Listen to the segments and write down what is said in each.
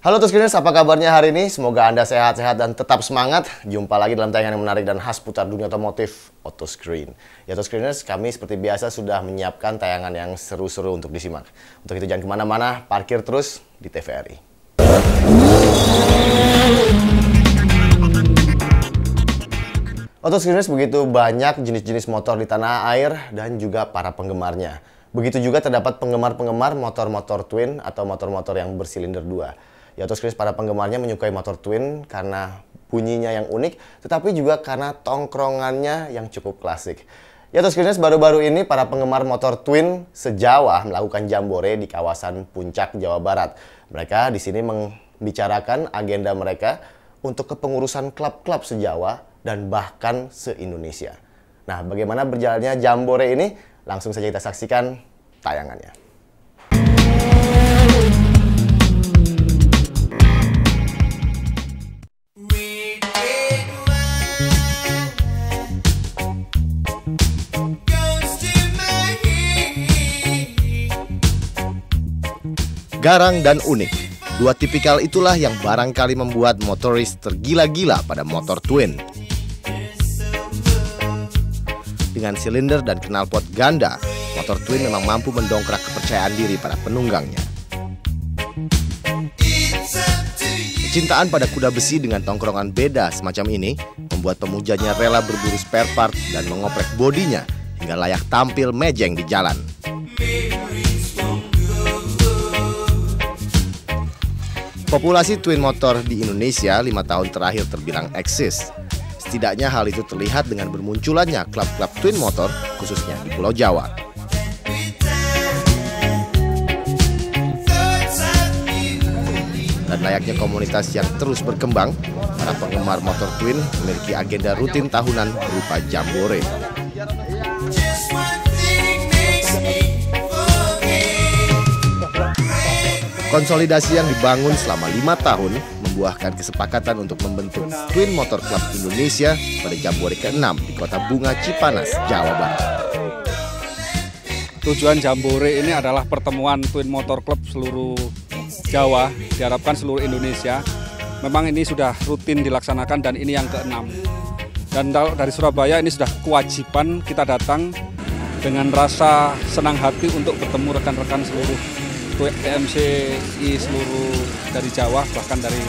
Halo Toughscreeners, apa kabarnya hari ini? Semoga Anda sehat-sehat dan tetap semangat. Jumpa lagi dalam tayangan yang menarik dan khas putar dunia otomotif, Autoscreen. Ya Toughscreeners, kami seperti biasa sudah menyiapkan tayangan yang seru-seru untuk disimak. Untuk itu jangan kemana-mana, parkir terus di TVRI. Autoscreeners, begitu banyak jenis-jenis motor di tanah air dan juga para penggemarnya. Begitu juga terdapat penggemar-penggemar motor-motor twin atau motor-motor yang bersilinder 2. Ya, Autoscreeners, para penggemarnya menyukai motor twin karena bunyinya yang unik, tetapi juga karena tongkrongannya yang cukup klasik. Ya, Autoscreeners, baru-baru ini para penggemar motor twin se-Jawa melakukan jambore di kawasan Puncak, Jawa Barat. Mereka di sini membicarakan agenda mereka untuk kepengurusan klub-klub se-Jawa dan bahkan se-Indonesia. Nah, bagaimana berjalannya jambore ini? Langsung saja kita saksikan tayangannya. Garang dan unik, dua tipikal itulah yang barangkali membuat motoris tergila-gila pada motor twin. Dengan silinder dan knalpot ganda, motor twin memang mampu mendongkrak kepercayaan diri para penunggangnya. Kecintaan pada kuda besi dengan tongkrongan beda semacam ini membuat pemujanya rela berburu spare part dan mengoprek bodinya hingga layak tampil mejeng di jalan. Populasi twin motor di Indonesia 5 tahun terakhir terbilang eksis. Setidaknya hal itu terlihat dengan bermunculannya klub-klub twin motor, khususnya di Pulau Jawa. Dan layaknya komunitas yang terus berkembang, para penggemar motor twin memiliki agenda rutin tahunan berupa jambore. Konsolidasi yang dibangun selama 5 tahun membuahkan kesepakatan untuk membentuk Twin Motor Club Indonesia pada Jambore ke-6 di Kota Bunga, Cipanas, Jawa Barat. Tujuan Jambore ini adalah pertemuan Twin Motor Club seluruh Jawa, diharapkan seluruh Indonesia. Memang ini sudah rutin dilaksanakan dan ini yang ke-6. Dan dari Surabaya ini sudah kewajiban kita datang dengan rasa senang hati untuk bertemu rekan-rekan seluruh TMCI seluruh dari Jawa, bahkan dari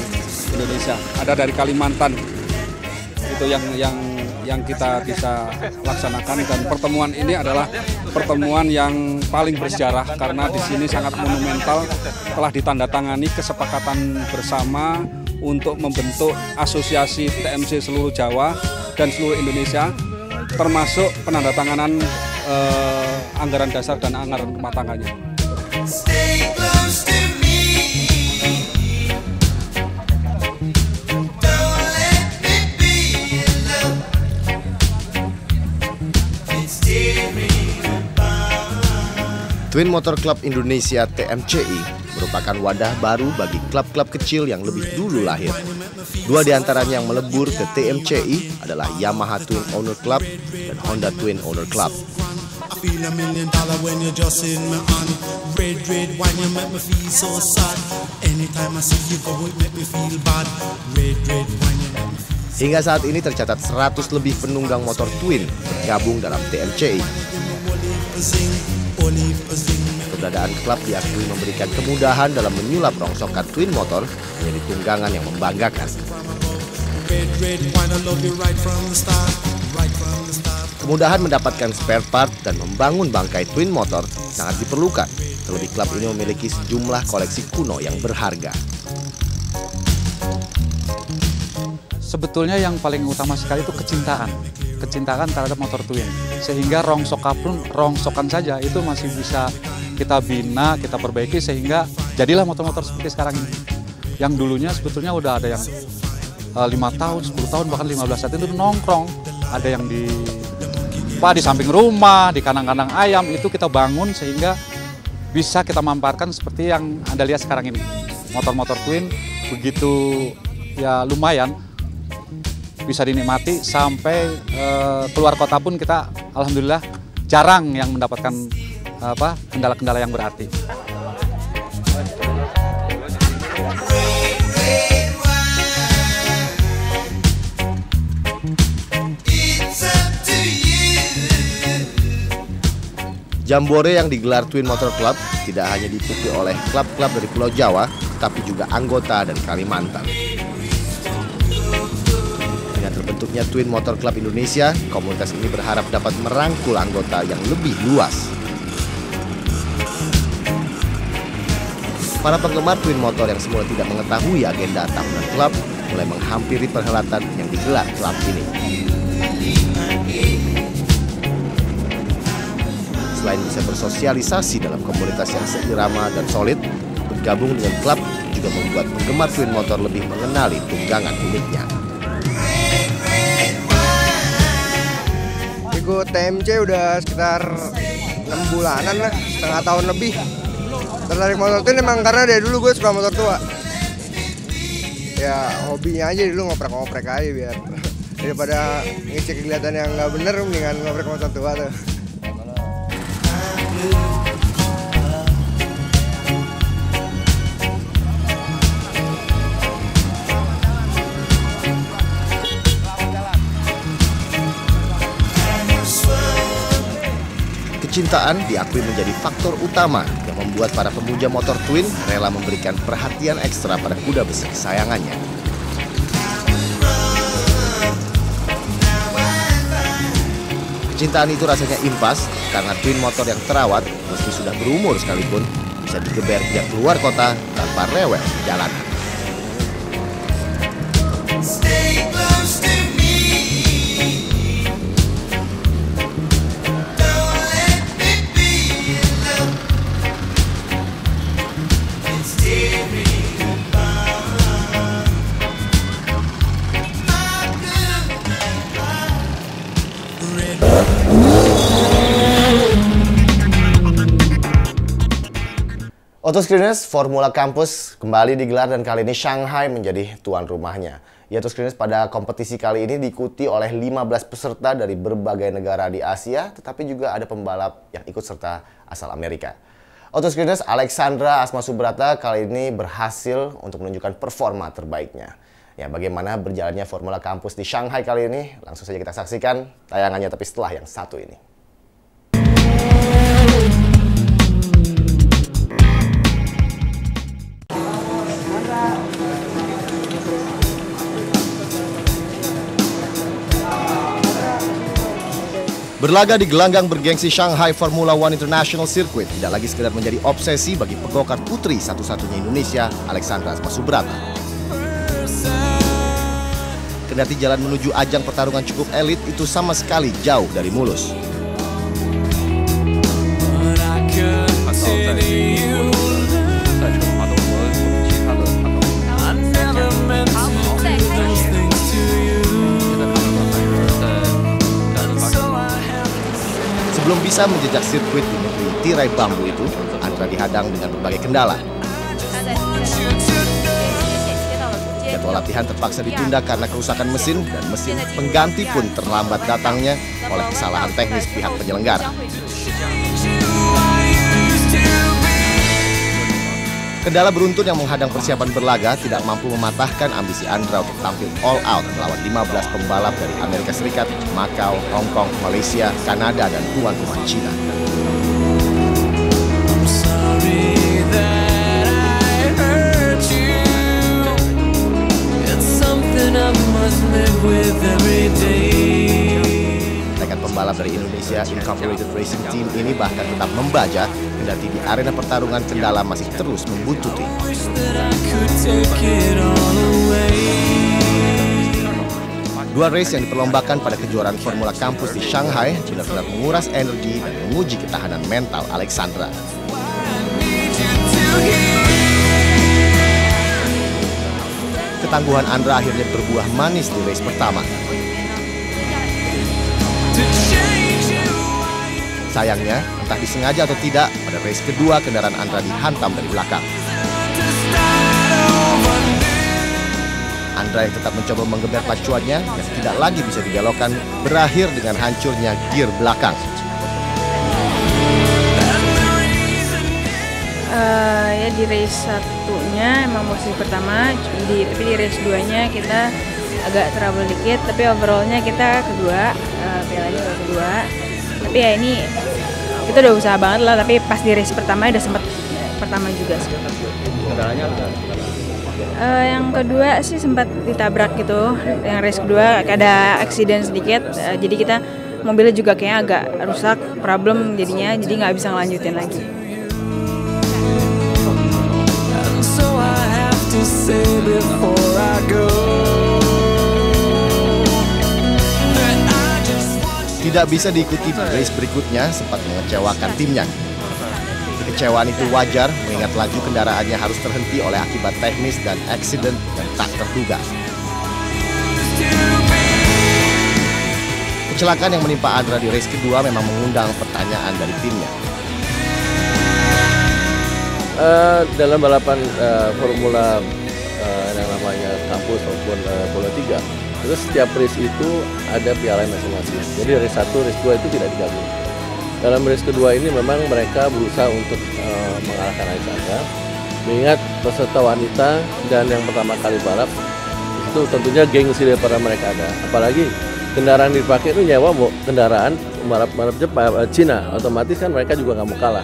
Indonesia. Ada dari Kalimantan, itu yang kita bisa laksanakan. Dan pertemuan ini adalah pertemuan yang paling bersejarah karena di sini sangat monumental, telah ditandatangani kesepakatan bersama untuk membentuk asosiasi TMC seluruh Jawa dan seluruh Indonesia, termasuk penandatanganan anggaran dasar dan anggaran rumah tangganya. Stay close to me. Don't let me be alone. It's tearing apart. Twin Motor Club Indonesia (TMCI) merupakan wadah baru bagi klub-klub kecil yang lebih dulu lahir. Dua di antaranya yang melebur ke TMCI adalah Yamaha Twin Owner Club dan Honda Twin Owner Club. Feel $1 million when you're just in my hand. Red, red wine, you make me feel so sad. Anytime I see you go, it make me feel bad. Red, red wine, you make me feel so. Hingga saat ini tercatat 100 lebih penunggang motor twin bergabung dalam TMCI. Keberadaan klub diakui memberikan kemudahan dalam menyulap rongsokan twin motor menjadi tunggangan yang membanggakan. Red, red wine, I love you right from the start. Right from the start. Kemudahan mendapatkan spare part dan membangun bangkai twin motor sangat diperlukan. Terlebih klub ini memiliki sejumlah koleksi kuno yang berharga. Sebetulnya yang paling utama sekali itu kecintaan terhadap motor twin. Sehingga rongsokan saja itu masih bisa kita bina, kita perbaiki sehingga jadilah motor-motor seperti sekarang ini. Yang dulunya sebetulnya udah ada yang 5 tahun, 10 tahun, bahkan 15 saat itu nongkrong. Ada yang di samping rumah, di kandang-kandang ayam, itu kita bangun sehingga bisa kita mamparkan seperti yang Anda lihat sekarang ini. Motor-motor twin begitu ya lumayan bisa dinikmati sampai keluar kota pun kita alhamdulillah jarang yang mendapatkan kendala-kendala yang berarti. Jambore yang digelar Twin Motor Club tidak hanya diikuti oleh klub-klub dari Pulau Jawa, tapi juga anggota dari Kalimantan. Dengan terbentuknya Twin Motor Club Indonesia, komunitas ini berharap dapat merangkul anggota yang lebih luas. Para penggemar Twin Motor yang semula tidak mengetahui agenda tahunan klub mulai menghampiri perhelatan yang digelar klub ini. Selain bisa bersosialisasi dalam komunitas yang seirama dan solid, bergabung dengan klub juga membuat penggemar Twin Motor lebih mengenali tunggangan uniknya. Ikut TMC udah sekitar 6 bulanan lah, setengah tahun lebih. Tertarik motor Twin emang karena dari dulu gue suka motor tua. Ya hobinya aja dulu, ngoprek-ngoprek aja biar daripada ngecek kegiatan yang nggak bener, mendingan ngoprek motor tua tuh. Kecintaan diakui menjadi faktor utama yang membuat para pemuja motor Twin rela memberikan perhatian ekstra pada kuda besi kesayangannya. Kecintaan itu rasanya impas karena Twin Motor yang terawat, meski sudah berumur sekalipun, bisa digeber dia keluar kota tanpa rewel di jalanan. Autoscreeners Formula Campus kembali digelar dan kali ini Shanghai menjadi tuan rumahnya. Autoscreeners pada kompetisi kali ini diikuti oleh 15 peserta dari berbagai negara di Asia, tetapi juga ada pembalap yang ikut serta asal Amerika. Autoscreeners Alexandra Asma Subrata kali ini berhasil untuk menunjukkan performa terbaiknya. Ya, bagaimana berjalannya Formula Campus di Shanghai kali ini? Langsung saja kita saksikan tayangannya, tapi setelah yang satu ini. Berlaga di gelanggang bergengsi Shanghai Formula One International Circuit tidak lagi sekedar menjadi obsesi bagi pegokar putri satu-satunya Indonesia, Alexandra Asma Subrata. Kendati jalan menuju ajang pertarungan cukup elit itu sama sekali jauh dari mulus. Sebelum bisa menjejak sirkuit di negeri tirai bambu itu, Andra dihadang dengan berbagai kendala. Jadwal latihan terpaksa ditunda karena kerusakan mesin dan mesin pengganti pun terlambat datangnya oleh kesalahan teknis pihak penyelenggara. Kendala beruntun yang menghadang persiapan berlaga tidak mampu mematahkan ambisi Andra untuk tampil all out melawan 15 pembalap dari Amerika Serikat, Macau, Hong Kong, Malaysia, Kanada, dan tuan rumah China. Rekan pembalap dari Indonesia Incorporated Racing Team ini bahkan tetap membaja kendati di arena pertarungan kendala masih terus membuntuti. Dua race yang diperlombakan pada kejuaraan Formula Campus di Shanghai benar-benar menguras energi dan menguji ketahanan mental Alexandra. Ketangguhan Andra akhirnya berbuah manis di race pertama. Sayangnya, entah disengaja atau tidak, pada race kedua kendaraan Andra dihantam dari belakang. Andra yang tetap mencoba menggeber pacuannya yang tidak lagi bisa dibelokkan berakhir dengan hancurnya gear belakang. Ya di race satunya emang posisi pertama, tapi di race 2-nya kita agak trouble dikit, tapi overallnya kita kedua, pialanya kedua. Tapi ya ini kita udah usaha banget lah, tapi pas di race pertama udah sempet pertama juga sih. Yang kedua sih sempat ditabrak gitu, yang race kedua ada accident sedikit, jadi kita mobilnya juga kayaknya agak rusak, problem jadinya, jadi nggak bisa ngelanjutin lagi. Tidak bisa diikuti race berikutnya sempat mengecewakan timnya. Kekecewaan itu wajar mengingat laju kendaraannya harus terhenti oleh akibat teknis dan accident yang tak terduga. Kecelakaan yang menimpa Andra di race kedua memang mengundang pertanyaan dari timnya. Dalam balapan Formula yang namanya kampus maupun Formula 3, terus setiap race itu ada piala masing-masing. Jadi race 1, race 2 itu tidak digabung. Dalam race kedua ini memang mereka berusaha untuk mengalahkan Alexandra. Mengingat peserta wanita dan yang pertama kali balap, itu tentunya gengsi daripada mereka ada. Apalagi kendaraan dipakai itu nyewa kendaraan balap Jepang, Cina, otomatis kan mereka juga nggak mau kalah.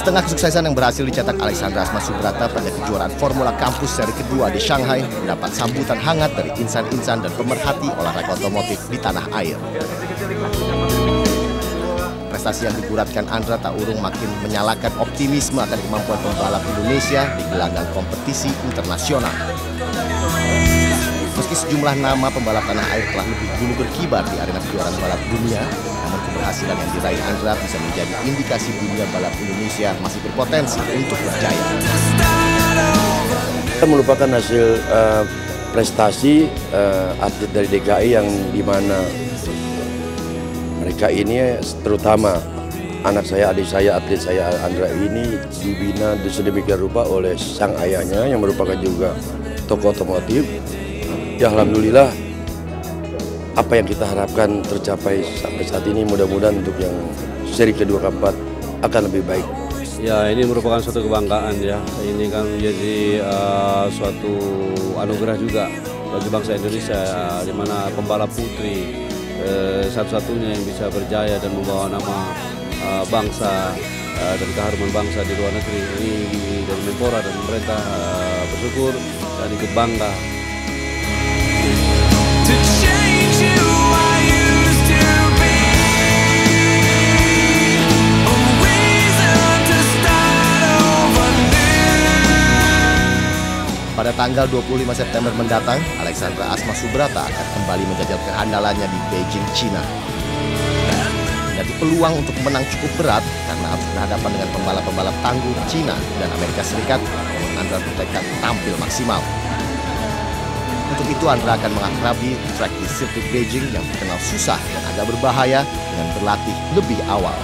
Setengah kesuksesan yang berhasil dicetak Alexandra Asma Subrata pada kejuaraan Formula Kampus seri kedua di Shanghai mendapat sambutan hangat dari insan-insan dan pemerhati olahraga otomotif di tanah air. Prestasi yang diguratkan Andra tak urung makin menyalakan optimisme akan kemampuan pembalap Indonesia di gelanggang kompetisi internasional. Meski sejumlah nama pembalap tanah air telah lebih dulu berkibar di arena kejuaraan balap dunia, namun keberhasilan yang diraih Andra bisa menjadi indikasi dunia balap Indonesia masih berpotensi untuk berjaya. Kita merupakan hasil prestasi atlet dari DKI yang dimana mereka ini terutama anak saya, adik saya, atlet saya Andra ini dibina sedemikian rupa oleh sang ayahnya yang merupakan juga tokoh otomotif. Ya alhamdulillah apa yang kita harapkan tercapai sampai saat ini, mudah-mudahan untuk yang seri kedua keempat akan lebih baik. Ya ini merupakan suatu kebanggaan ya, ini kan menjadi suatu anugerah juga bagi bangsa Indonesia, di mana pembalap putri satu-satunya yang bisa berjaya dan membawa nama bangsa dan keharuman bangsa di luar negeri. Ini dari Menpora dan pemerintah bersyukur dan ikut bangga. Pada tanggal 25 September mendatang, Alexandra Asma Subrata akan kembali menjajal kehandalannya di Beijing, China. Jadi peluang untuk menang cukup berat karena harus berhadapan dengan pembalap-pembalap tangguh China dan Amerika Serikat, namun Andra bertekad tampil maksimal. Untuk itu Andra akan mengakrabi track di sirkuit Beijing yang terkenal susah dan agak berbahaya dengan berlatih lebih awal.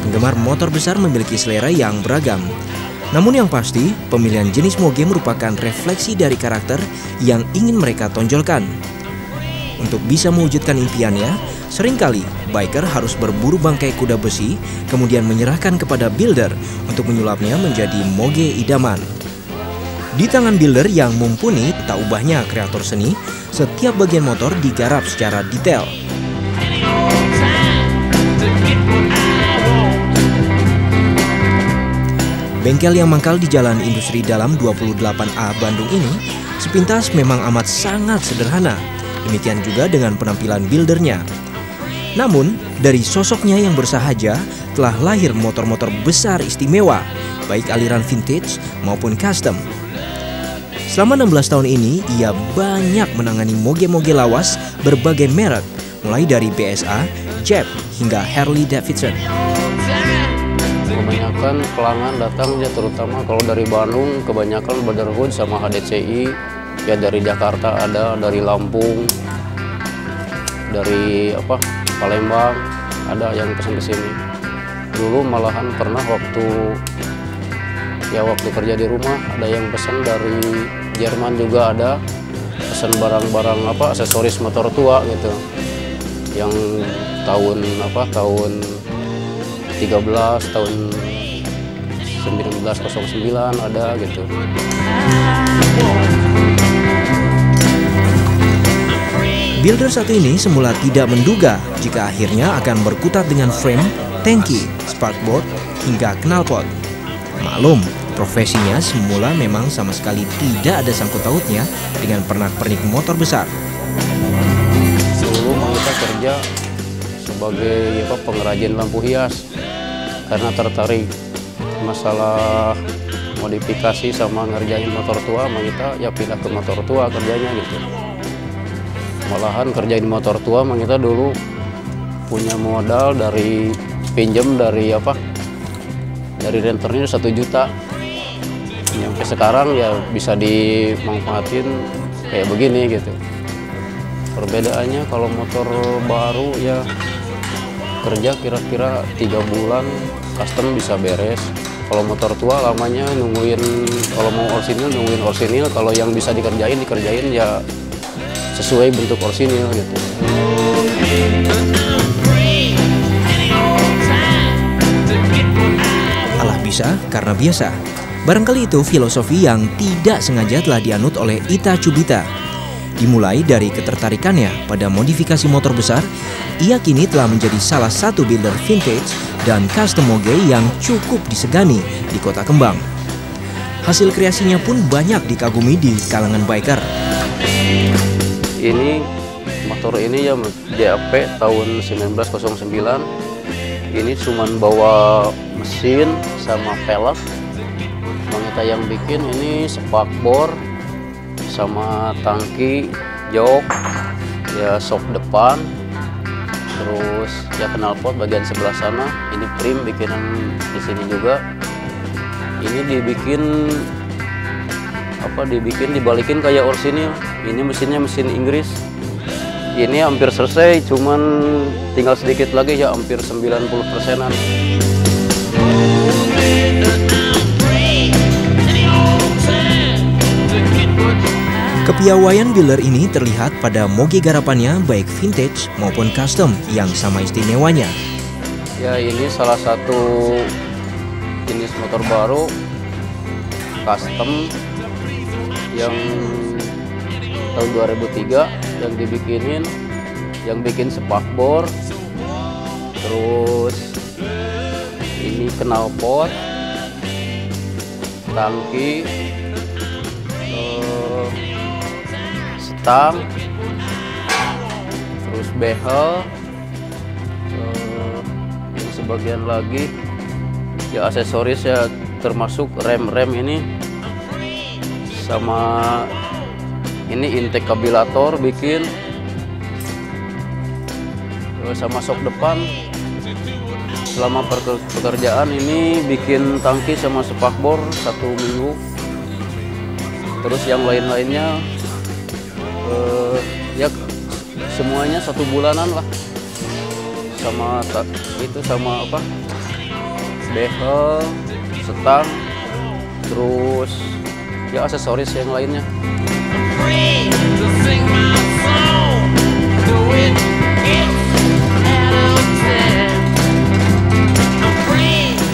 Penggemar motor besar memiliki selera yang beragam. Namun yang pasti, pemilihan jenis moge merupakan refleksi dari karakter yang ingin mereka tonjolkan. Untuk bisa mewujudkan impiannya, seringkali biker harus berburu bangkai kuda besi, kemudian menyerahkan kepada builder untuk menyulapnya menjadi moge idaman. Di tangan builder yang mumpuni, tak ubahnya kreator seni, setiap bagian motor digarap secara detail. Bengkel yang mangkal di Jalan Industri Dalam 28A Bandung ini sepintas memang amat sangat sederhana. Demikian juga dengan penampilan buildernya. Namun, dari sosoknya yang bersahaja telah lahir motor-motor besar istimewa, baik aliran vintage maupun custom. Selama 16 tahun ini, ia banyak menangani moge-moge lawas berbagai merek, mulai dari BSA, Jeep, hingga Harley Davidson. kebanyakan pelanggan datang ya, terutama kalau dari Bandung kebanyakan Brotherhood sama HDCI, ya dari Jakarta ada, dari Lampung, dari Palembang ada yang pesan ke sini. Dulu malahan pernah waktu kerja di rumah ada yang pesan dari Jerman juga ada, pesan barang-barang aksesoris motor tua gitu. Yang tahun 13, tahun 1909 ada gitu. Builder satu ini semula tidak menduga jika akhirnya akan berkutat dengan frame, tangki, sparkboard, hingga knalpot. Maklum, profesinya semula memang sama sekali tidak ada sangkut pautnya dengan pernak-pernik motor besar. Dulu kita kerja sebagai pengrajin lampu hias karena tertarik masalah modifikasi sama ngerjain motor tua, kita ya pindah ke motor tua kerjanya gitu. Malahan kerjain motor tua kita dulu punya modal dari pinjam dari renternya 1 juta. Sampai sekarang ya bisa dimanfaatin kayak begini gitu. Perbedaannya kalau motor baru ya kerja kira-kira 3 bulan custom bisa beres. Kalau motor tua lamanya nungguin, kalau mau orsinil nungguin orsinil, kalau yang bisa dikerjain ya sesuai bentuk orsinil gitu. Alah bisa karena biasa. Barangkali itu filosofi yang tidak sengaja telah dianut oleh Ita Cubita. Dimulai dari ketertarikannya pada modifikasi motor besar, ia kini telah menjadi salah satu builder vintage dan custom moge yang cukup disegani di Kota Kembang. Hasil kreasinya pun banyak dikagumi di kalangan biker. Ini motor ini ya JAP tahun 1909. Ini cuman bawa mesin sama velg. Kita yang bikin ini spakbor sama tangki, jok, ya shock depan, terus ya knalpot bagian sebelah sana. Ini prim bikinan di sini juga. Ini dibalikin kayak orsinil. Ini mesinnya mesin Inggris. Ini hampir selesai, cuman tinggal sedikit lagi ya, hampir 90%-an. Kepiawaian builder ini terlihat pada moge garapannya baik vintage maupun custom yang sama istimewanya. Ya ini salah satu jenis motor baru custom yang tahun 2003 yang bikin spakbor, terus ini knalpot, tangki, stang, terus behel, yang sebagian lagi ya aksesoris ya, termasuk rem ini, sama ini intake kabilator bikin, sama shock depan. Selama pekerjaan ini bikin tangki sama spakbor 1 minggu, terus yang lain-lainnya ya semuanya 1 bulanan lah, sama behel, stang, terus ya aksesoris yang lainnya.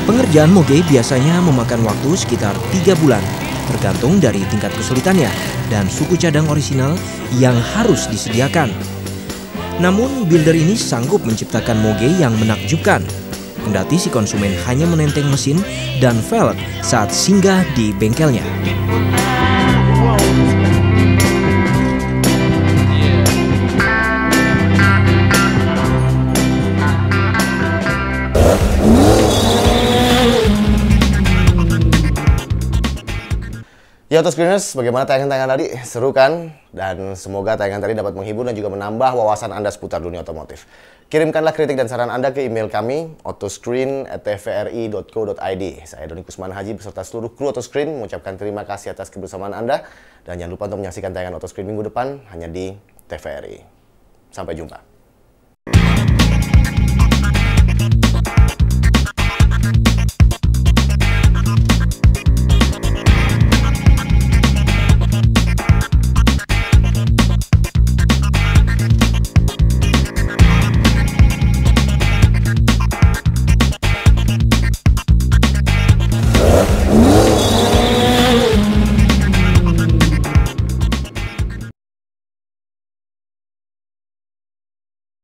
Pengerjaan moge biasanya memakan waktu sekitar 3 bulan, tergantung dari tingkat kesulitannya dan suku cadang orisinal yang harus disediakan. Namun builder ini sanggup menciptakan moge yang menakjubkan, kendati si konsumen hanya menenteng mesin dan velg saat singgah di bengkelnya. Ya, Autoscreeners, bagaimana tayangan-tayangan tadi? Seru kan? Dan semoga tayangan tadi dapat menghibur dan juga menambah wawasan Anda seputar dunia otomotif. Kirimkanlah kritik dan saran Anda ke email kami, autoscreen@tvri.co.id. Saya Doni Kusman Haji beserta seluruh kru Autoscreen mengucapkan terima kasih atas kebersamaan Anda. Dan jangan lupa untuk menyaksikan tayangan Autoscreen minggu depan hanya di TVRI. Sampai jumpa.